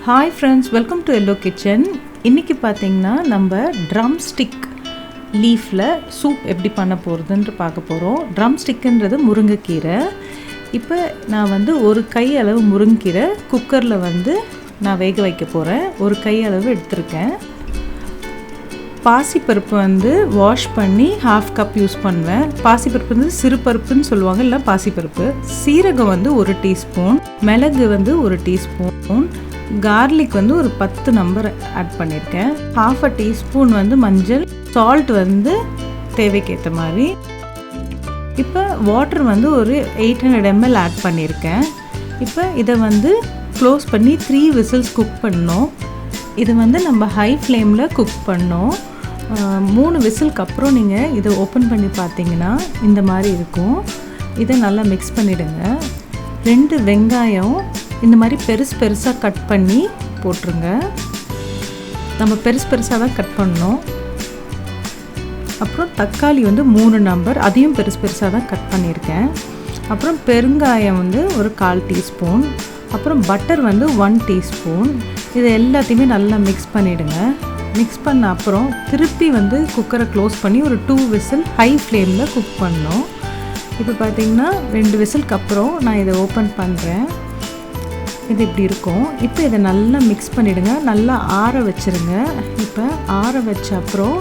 Hi friends, welcome to Yellow Kitchen. இன்னைக்கு பாத்தீங்கன்னா நம்ம drumstick leafல சூப் எப்படி பண்ண போறதுன்னு பார்க்க போறோம். drumstickன்றது முருங்கை கீரை. இப்போ நான் வந்து ஒரு கை அளவு முருங்கை கீரை குக்கர்ல வந்து நான் வேக வைக்க போறேன். ஒரு கை அளவு எடுத்துர்க்கேன். பாசிப்பருப்பு வந்து வாஷ் பண்ணி half கப் யூஸ் பண்ணுவேன். பாசிப்பருப்பு வந்து சிறுபருப்புன்னு சொல்லுவாங்க, இல்ல பாசிப்பருப்பு. சீரகம் வந்து 1 டீஸ்பூன், மிளகு வந்து 1 டீஸ்பூன், garlic வந்து ஒரு 10 நம்பர் ஆட் பண்ணியிருக்கேன். half a teaspoon வந்து மஞ்சள், salt வந்து தேவைக்கேற்ற மாதிரி. இப்போ வாட்டர் வந்து ஒரு 800 ml ஆட் பண்ணியிருக்கேன். இப்போ இதை வந்து க்ளோஸ் பண்ணி 3 விசில்ஸ் குக் பண்ணோம். இது வந்து நம்ம ஹை ஃப்ளேமில் குக் பண்ணோம். 3 விசிலுக்கு அப்புறம் நீங்கள் இதை ஓப்பன் பண்ணி பார்த்தீங்கன்னா இந்த மாதிரி இருக்கும். இதை நல்லா மிக்ஸ் பண்ணிவிடுங்க. 2 வெங்காயம் இந்த மாதிரி பெருசாக கட் பண்ணி போட்டுருங்க. நம்ம பெருசாக தான் கட் பண்ணோம். அப்புறம் தக்காளி வந்து 3 நம்பர், அதையும் பெருசாக தான் கட் பண்ணியிருக்கேன். அப்புறம் பெருங்காயம் வந்து ஒரு 1/4 டீஸ்பூன், அப்புறம் பட்டர் வந்து 1 டீஸ்பூன். இது எல்லாத்தையுமே நல்லா மிக்ஸ் பண்ணிவிடுங்க. மிக்ஸ் பண்ண அப்புறம் திருப்பி வந்து குக்கரை க்ளோஸ் பண்ணி ஒரு 2 விசில் ஹை ஃப்ளேமில் குக் பண்ணோம். இப்போ பார்த்தீங்கன்னா 2 விசிலுக்கு அப்புறம் நான் இதை ஓப்பன் பண்ணுறேன். இது இப்படி இருக்கும். இப்போ இதை நல்லா மிக்ஸ் பண்ணிவிடுங்க, நல்லா ஆற வச்சுருங்க. இப்போ ஆற வச்ச அப்புறம்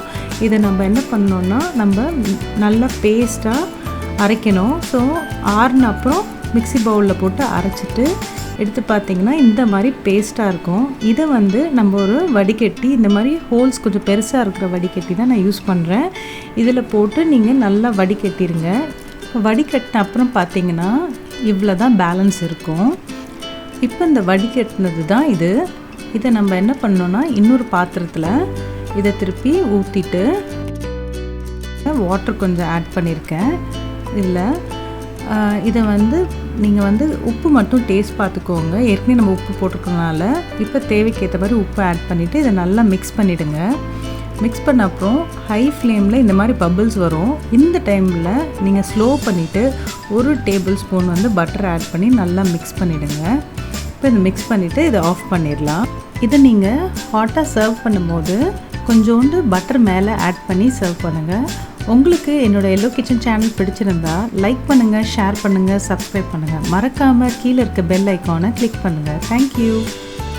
இதை நம்ம என்ன பண்ணோன்னா நம்ம நல்லா பேஸ்ட்டாக அரைக்கணும். ஸோ ஆறின அப்புறம் மிக்ஸி பவுலில் போட்டு அரைச்சிட்டு எடுத்து பார்த்திங்கன்னா இந்த மாதிரி பேஸ்ட்டாக இருக்கும். இதை வந்து நம்ம ஒரு வடிகட்டி, இந்த மாதிரி ஹோல்ஸ் கொஞ்சம் பெருசாக இருக்கிற வடிகட்டி தான் நான் யூஸ் பண்ணுறேன். இதில் போட்டு நீங்கள் நல்லா வடிகட்டிடுங்க. வடிகட்டின அப்புறம் பார்த்திங்கன்னா இவ்வளோ தான் பேலன்ஸ் இருக்கும். இப்போ இந்த வடிகட்டினது தான் இது. இதை நம்ம என்ன பண்ணோன்னா இன்னொரு பாத்திரத்தில் இதை திருப்பி ஊற்றிட்டு வாட்டர் கொஞ்சம் ஆட் பண்ணியிருக்கேன். இதில் இதை வந்து நீங்கள் வந்து உப்பு மட்டும் டேஸ்ட் பார்த்துக்கோங்க. ஏற்கனவே நம்ம உப்பு போட்டிருக்கனால இப்போ தேவைக்கேற்ற மாதிரி உப்பு ஆட் பண்ணிவிட்டு இதை நல்லா மிக்ஸ் பண்ணிவிடுங்க. மிக்ஸ் பண்ண அப்புறம் ஹை ஃப்ளேமில் இந்த மாதிரி பபிள்ஸ் வரும். இந்த டைமில் நீங்கள் ஸ்லோ பண்ணிவிட்டு 1 டேபிள் ஸ்பூன் வந்து பட்டர் ஆட் பண்ணி நல்லா மிக்ஸ் பண்ணிவிடுங்க. இப்போ இதை மிக்ஸ் பண்ணிவிட்டு இதை ஆஃப் பண்ணிடலாம். இதை நீங்கள் ஹாட்டாக சர்வ் பண்ணும்போது கொஞ்சோண்டு பட்டர் மேலே ஆட் பண்ணி சர்வ் பண்ணுங்கள். உங்களுக்கு என்னோடய எல்லோ கிச்சன் சேனல் பிடிச்சிருந்தா லைக் பண்ணுங்கள், ஷேர் பண்ணுங்கள், சப்ஸ்கிரைப் பண்ணுங்கள். மறக்காமல் கீழே இருக்க பெல் ஐக்கானை கிளிக் பண்ணுங்கள். தேங்க்யூ.